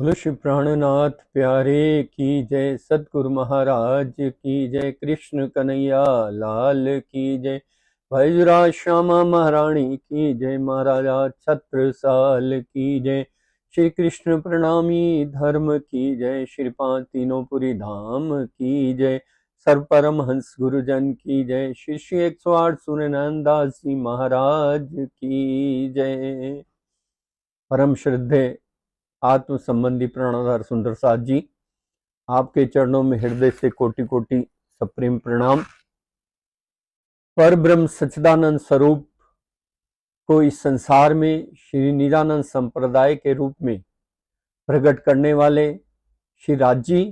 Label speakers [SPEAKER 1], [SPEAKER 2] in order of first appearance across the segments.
[SPEAKER 1] बोलो श्री प्राणनाथ प्यारे की जय, सतगुरु महाराज की जय, कृष्ण कन्हैया लाल की जय, भजराज श्यामा महारानी की जय, महाराजा छत्रसाल की जय, श्री कृष्ण प्रणामी धर्म की जय, श्री पांच तीनों पुरी धाम की जय, सर्व परम हंस गुरुजन की जय, श्री श्री 108 सूर्यनारायण दास जी महाराज की जय। परम श्रद्धे आत्म संबंधी प्राणाधार सुंदर साथ जी, आपके चरणों में हृदय से कोटि कोटि सप्रेम प्रणाम। पर ब्रह्म सच्चिदानंद स्वरूप को इस संसार में श्री निरानंद संप्रदाय के रूप में प्रकट करने वाले श्री राज जी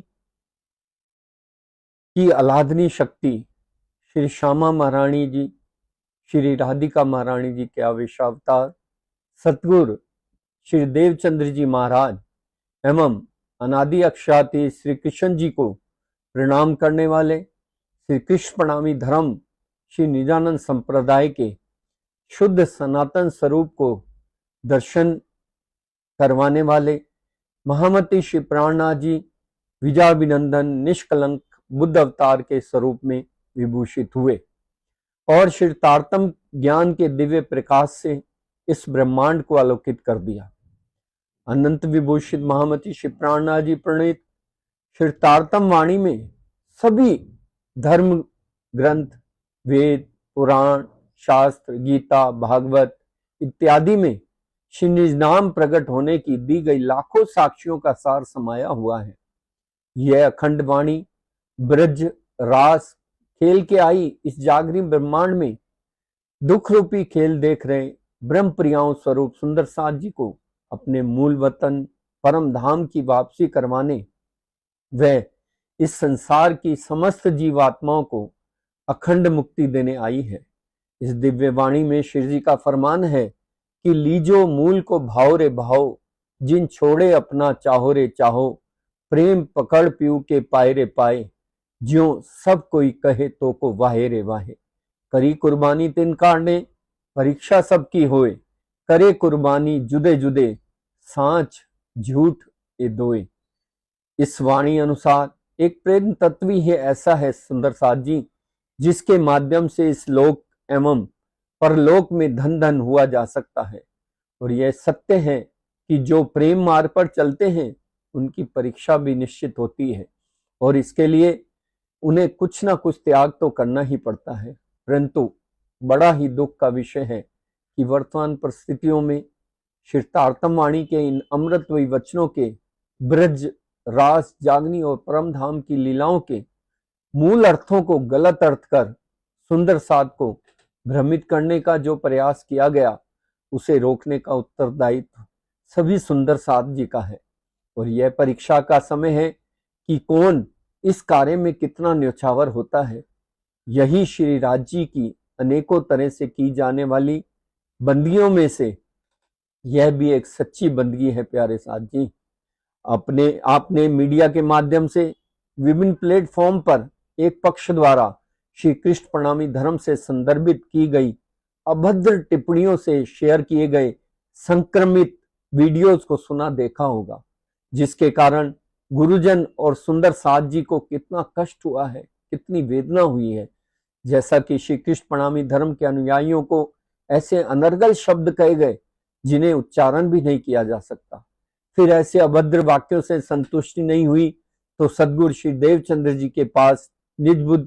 [SPEAKER 1] की अलादनी शक्ति श्री श्यामा महारानी जी, श्री राधिका महारानी जी के आवेशावतार सतगुरु श्री देवचंद्र जी महाराज एवं अनादि अक्षाति श्री कृष्ण जी को प्रणाम करने वाले श्री कृष्ण प्रणामी धर्म श्री निजानंद संप्रदाय के शुद्ध सनातन स्वरूप को दर्शन करवाने वाले महामती श्री प्राणनाथ जी विजयाभिनंदन निष्कलंक बुद्ध अवतार के स्वरूप में विभूषित हुए और श्री तारतम ज्ञान के दिव्य प्रकाश से इस ब्रह्मांड को आलोकित कर दिया। अनंत विभूषित महामती श्री प्राणनाथ जी प्रणीत श्री तारतम वाणी में सभी धर्म ग्रंथ, वेद, पुराण, शास्त्र, गीता, भागवत इत्यादि में श्री निज नाम प्रकट होने की दी गई लाखों साक्षियों का सार समाया हुआ है। यह अखंड वाणी ब्रज रास खेल के आई इस जागरी ब्रह्मांड में दुख रूपी खेल देख रहे ब्रह्म प्रियाओं स्वरूप सुंदर साथ जी को अपने मूल वतन परम धाम की वापसी करवाने व इस संसार की समस्त जीवात्माओं को अखंड मुक्ति देने आई है। इस दिव्य वाणी में श्री जी का फरमान है कि लीजो मूल को भाओ रे भाओ, जिन छोड़े अपना चाहो रे चाहो, प्रेम पकड़ पीऊ के पाए रे पाए, ज्यों सब कोई कहे तो को वाहे रे वाहे। करी कुर्बानी तिन कांडे, परीक्षा सबकी होए, करे कुर्बानी जुदे जुदे, सांच झूठ ए दोए। इस वाणी अनुसार एक प्रेम तत्व ही ऐसा है सुंदर साथ जी, जिसके माध्यम से इस लोक एवं परलोक में धन धन हुआ जा सकता है। और यह सत्य है कि जो प्रेम मार्ग पर चलते हैं उनकी परीक्षा भी निश्चित होती है और इसके लिए उन्हें कुछ ना कुछ त्याग तो करना ही पड़ता है। परंतु बड़ा ही दुख का विषय है कि वर्तमान परिस्थितियों में श्री तारतम वाणी के इन अमृतमयी वचनों के ब्रज रास जागनी और परम धाम की लीलाओं के मूल अर्थों को गलत अर्थ कर सुंदर साध को भ्रमित करने का जो प्रयास किया गया उसे रोकने का उत्तरदायित्व सभी सुंदर साध जी का है। और यह परीक्षा का समय है कि कौन इस कार्य में कितना न्यौछावर होता है। यही श्री राज जी की अनेकों तरह से की जाने वाली बंदियों में से यह भी एक सच्ची बंदगी है। प्यारे साथ जी, आपने मीडिया के माध्यम से विभिन्न प्लेटफॉर्म पर एक पक्ष द्वारा श्री कृष्ण प्रणामी धर्म से संदर्भित की गई अभद्र टिप्पणियों से शेयर किए गए संक्रमित वीडियोज को सुना देखा होगा, जिसके कारण गुरुजन और सुंदर साथ जी को कितना कष्ट हुआ है, कितनी वेदना हुई है। जैसा कि श्री कृष्ण प्रणामी धर्म के अनुयायियों को ऐसे अनर्गल शब्द कहे गए जिन्हें उच्चारण भी नहीं किया जा सकता। फिर ऐसे अभद्र वाक्यों से संतुष्टि नहीं हुई तो सदगुरु श्री देवचंद्र जी के पास निज बुद्ध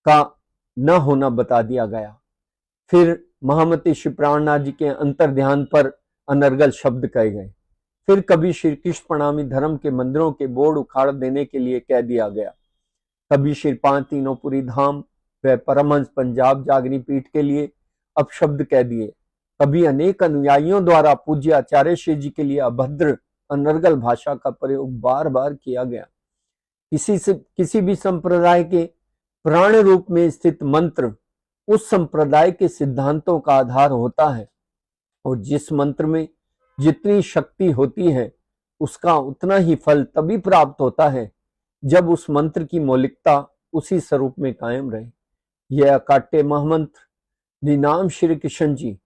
[SPEAKER 1] का न होना बता दिया गया। फिर महामती श्री प्राणनाथ जी के अंतर ध्यान पर अनर्गल शब्द कहे गए। फिर कभी श्री कृष्ण प्रणामी धर्म के मंदिरों के बोर्ड उखाड़ देने के लिए कह दिया गया। कभी श्री पांच तीनों पुरी धाम व परमहंस पंजाब जागनी पीठ के लिए अपशब्द कह दिए। कभी अनेक अनुयायियों द्वारा पूज्य आचार्य श्री जी के लिए अभद्र अनर्गल भाषा का प्रयोग बार बार किया गया। किसी भी संप्रदाय के प्राण रूप में स्थित मंत्र उस संप्रदाय के सिद्धांतों का आधार होता है और जिस मंत्र में जितनी शक्ति होती है उसका उतना ही फल तभी प्राप्त होता है जब उस मंत्र की मौलिकता उसी स्वरूप में कायम रहे। यह अकाट्य महामंत्र निनाम श्री कृष्ण जी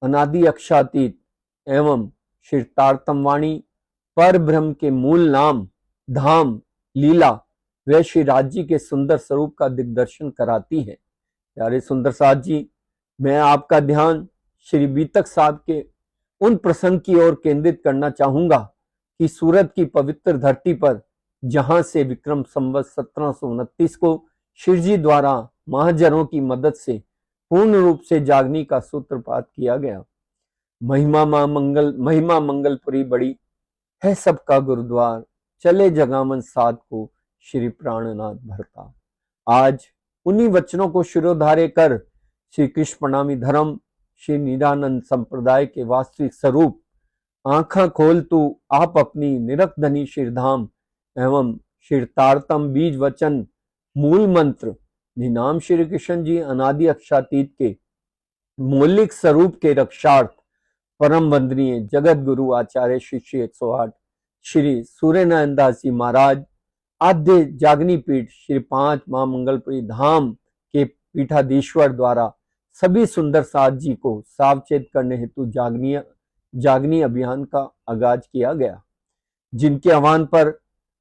[SPEAKER 1] अनादि अक्षातीत एवं श्री तारतम वाणी पर ब्रह्म के मूल नाम, धाम, लीला व श्री राज जी के सुंदर स्वरूप का दिग्दर्शन कराती है। प्यारे सुंदर साथ जी, मैं आपका ध्यान श्री बीतक साहब के उन प्रसंग की ओर केंद्रित करना चाहूंगा कि सूरत की पवित्र धरती पर जहां से विक्रम संवत 1729 को शिवजी द्वारा महाजनों की मदद से पूर्ण रूप से जागनी का सूत्रपात किया गया। महिमा मंगलपुरी बड़ी है सबका गुरुद्वार, चले जगामन साध को श्री प्राणनाथ भरता। आज उन्हीं वचनों को शिरोधार्य कर श्री कृष्ण प्रणामी धर्म श्री निरानंद संप्रदाय के वास्तविक स्वरूप आंखा खोल तू आप अपनी निरखधनी शिरधाम एवं शिरतारतम बीज वचन मूल मंत्र निनाम श्री कृष्ण जी अनादि अक्षातीत के मौलिक स्वरूप के रक्षार्थ परम वंदनीय जगत गुरु आचार्य श्री 108 श्री सूर्यनारायण दास जी महाराज आद्य जागनी पीठ श्री 5 मां मंगलपुरी धाम के पीठाधीश्वर द्वारा सभी सुंदर साथ जी को सावचेत करने हेतु जागनी अभियान का आगाज किया गया, जिनके आह्वान पर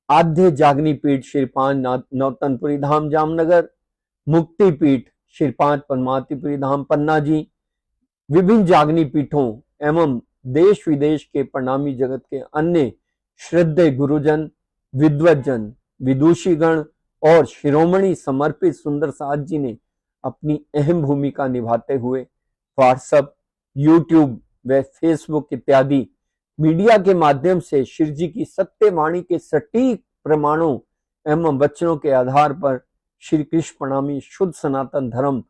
[SPEAKER 1] आद्य जागनी पीठ श्री 5 नौतनपुरी धाम जामनगर, मुक्ति पीठ श्री 5 परमावतीपुरी धाम पन्ना जी, विभिन्न जागनी पीठों एवं देश विदेश के प्रणामी जगत के अन्य श्रद्धेय गुरुजन, विद्वजन, विदुषीगण और शिरोमणि समर्पित सुंदर साथ जी ने अपनी अहम भूमिका निभाते हुए व्हाट्सएप, यूट्यूब व फेसबुक इत्यादि मीडिया के माध्यम से शिव जी की सत्यवाणी के सटीक प्रमाणों एवं वचनों के आधार पर श्री कृष्ण प्रणामी शुद्ध सनातन धर्म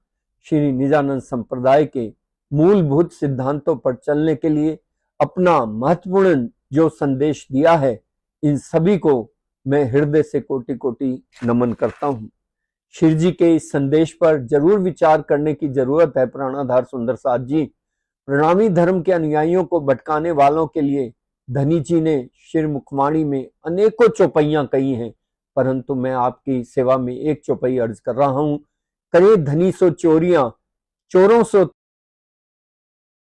[SPEAKER 1] श्री निजानंद संप्रदाय के मूलभूत सिद्धांतों पर चलने के लिए अपना महत्वपूर्ण जो संदेश दिया है, इन सभी को मैं हृदय से कोटि कोटि नमन करता हूँ। शिव जी के इस संदेश पर जरूर विचार करने की जरूरत है। प्राणाधार सुंदर साथ जी, प्रणामी धर्म के अनुयायियों को भटकाने वालों के लिए धनी जी ने शिर मुखवाणी में अनेकों चौपाइयां कही हैं, परंतु मैं आपकी सेवा में एक चौपाई अर्ज कर रहा हूं। करे धनी सो चोरियां, चोरों सो